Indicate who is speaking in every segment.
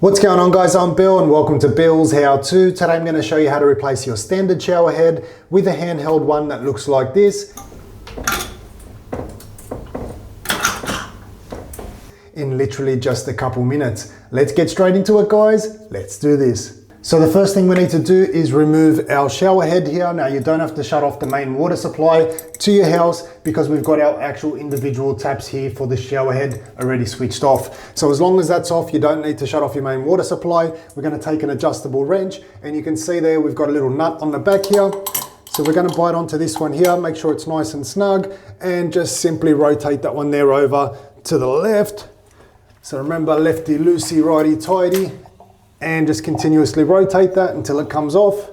Speaker 1: What's going on, guys? I'm Bill and welcome to Bill's How To. Today I'm going to show you how to replace your standard shower head with a handheld one that looks like this in literally just a couple minutes. Let's get straight into it, guys. Let's do this. So the first thing we need to do is remove our shower head here. Now you don't have to shut off the main water supply to your house because we've got our actual individual taps here for the shower head already switched off. So as long as that's off, you don't need to shut off your main water supply. We're going to take an adjustable wrench and you can see there we've got a little nut on the back here. So we're going to bite onto this one here, make sure it's nice and snug, and just simply rotate that one there over to the left. So remember, lefty loosey, righty tighty, and just continuously rotate that until it comes off.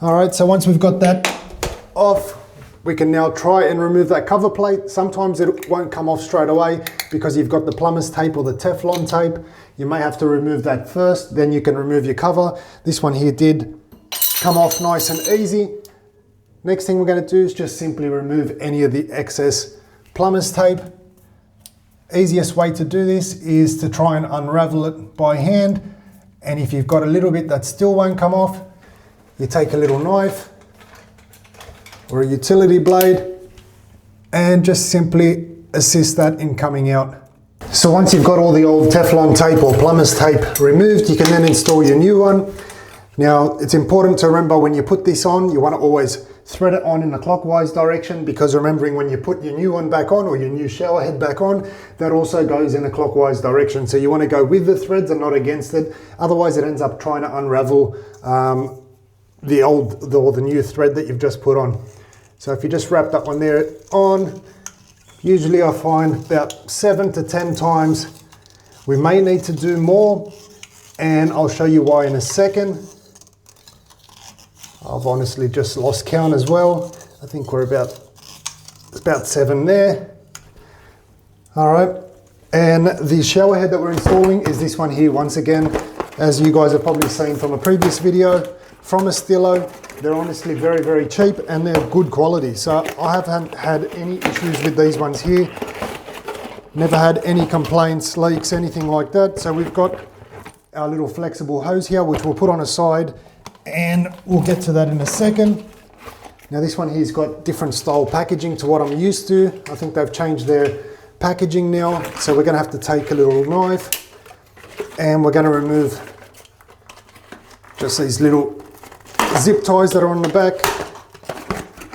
Speaker 1: All right, so once we've got that off, we can now try and remove that cover plate. Sometimes it won't come off straight away because you've got the plumber's tape or the Teflon tape. You may have to remove that first, then you can remove your cover. This one here did come off nice and easy. Next thing we're going to do is just simply remove any of the excess plumber's tape. Easiest way to do this is to try and unravel it by hand, and if you've got a little bit that still won't come off, you take a little knife or a utility blade and just simply assist that in coming out. So once you've got all the old Teflon tape or plumber's tape removed, you can then install your new one. Now it's important to remember when you put this on, you want to always thread it on in a clockwise direction, because remembering when you put your new one back on or your new shower head back on, that also goes in a clockwise direction. So you want to go with the threads and not against it. Otherwise it ends up trying to unravel the new thread that you've just put on. So if you just wrap that one there on, usually I find about 7 to 10 times. We may need to do more, and I'll show you why in a second. I've honestly just lost count as well. I think we're about 7 there. All right, and the shower head that we're installing is this one here. Once again, as you guys have probably seen from a previous video, from Estilo. They're honestly very, very cheap and they're good quality. So I haven't had any issues with these ones here. Never had any complaints, leaks, anything like that. So we've got our little flexible hose here, which we'll put on a side, and we'll get to that in a second. Now this one here's got different style packaging to what I'm used to. I think they've changed their packaging now. So we're gonna have to take a little knife and we're gonna remove just these little zip ties that are on the back.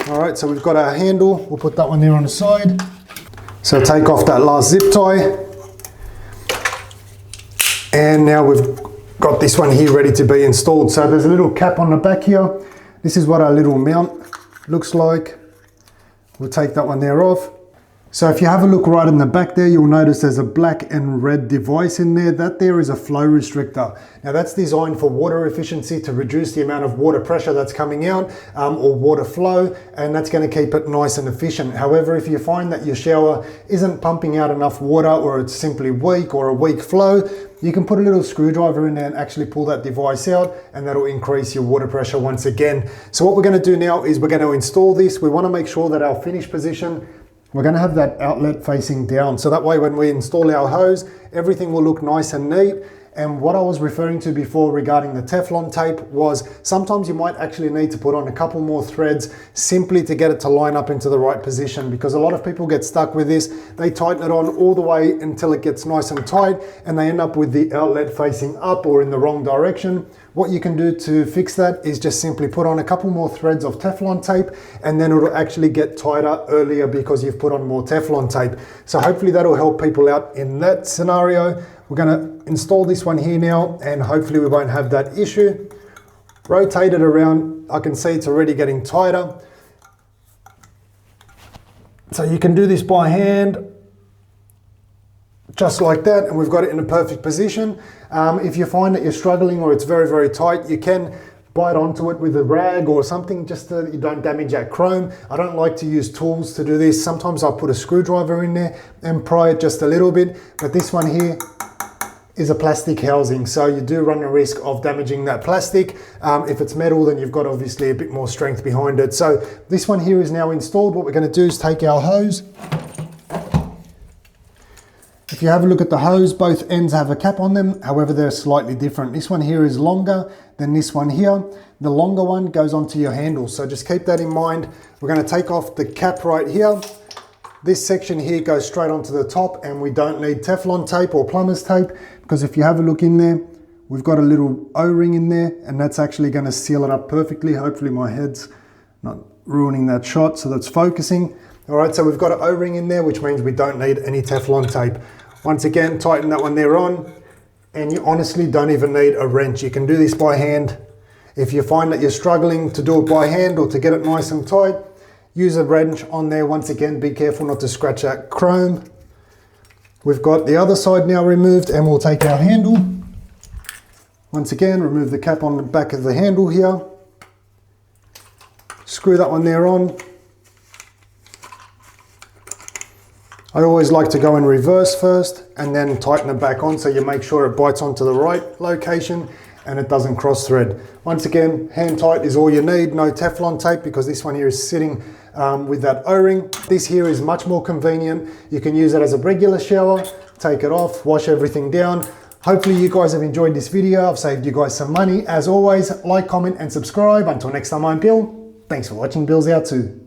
Speaker 1: All right, so we've got our handle. We'll put that one there on the side. So take off that last zip tie. And now we've got this one here ready to be installed. So there's a little cap on the back here. This is what our little mount looks like. We'll take that one there off. So if you have a look right in the back there, you'll notice there's a black and red device in there. That there is a flow restrictor. Now that's designed for water efficiency, to reduce the amount of water pressure that's coming out or water flow, and that's going to keep it nice and efficient. However, if you find that your shower isn't pumping out enough water, or it's simply weak or a weak flow, you can put a little screwdriver in there and actually pull that device out, and that'll increase your water pressure once again. So what we're going to do now is we're going to install this. We want to make sure that our finish position, we're going to have that outlet facing down. So that way when we install our hose, everything will look nice and neat. And what I was referring to before regarding the Teflon tape was sometimes you might actually need to put on a couple more threads simply to get it to line up into the right position, because a lot of people get stuck with this. They tighten it on all the way until it gets nice and tight and they end up with the outlet facing up or in the wrong direction. What you can do to fix that is just simply put on a couple more threads of Teflon tape, and then it'll actually get tighter earlier because you've put on more Teflon tape. So hopefully that'll help people out in that scenario. We're going to install this one here now, and hopefully we won't have that issue. Rotate it around. I can see it's already getting tighter. So you can do this by hand, just like that, and we've got it in a perfect position. If you find that you're struggling or it's very, very tight, you can bite onto it with a rag or something just so that you don't damage that chrome. I don't like to use tools to do this. Sometimes I'll put a screwdriver in there and pry it just a little bit, but this one here is a plastic housing, so you do run the risk of damaging that plastic. If it's metal, then you've got obviously a bit more strength behind it. So this one here is now installed. What we're going to do is take our hose. If If you have a look at the hose, both ends have a cap on them. However, they're slightly different. This one here is longer than this one here. The longer one goes onto your handle. So just keep that in mind. We're going to take off the cap right here. This section here goes straight onto the top, and we don't need Teflon tape or plumber's tape, because if you have a look in there, we've got a little O-ring in there, and that's actually going to seal it up perfectly. Hopefully my head's not ruining that shot, so that's focusing. All right, so we've got an O-ring in there, which means we don't need any Teflon tape. Once again, tighten that one there on, and you honestly don't even need a wrench. You can do this by hand. If you find that you're struggling to do it by hand or to get it nice and tight, use a wrench on there. Once again, be careful not to scratch that chrome. We've got the other side now removed, and we'll take our handle. Once again, remove the cap on the back of the handle here. Screw that one there on. I always like to go in reverse first and then tighten it back on, so you make sure it bites onto the right location and it doesn't cross thread. Once again, hand tight is all you need. No Teflon tape, because this one here is sitting with that O-ring. This here is much more convenient. You can use it as a regular shower, take it off, wash everything down. Hopefully you guys have enjoyed this video. I've saved you guys some money. As always, like, comment and subscribe. Until next time, I'm Bill. Thanks for watching. Bill's out too.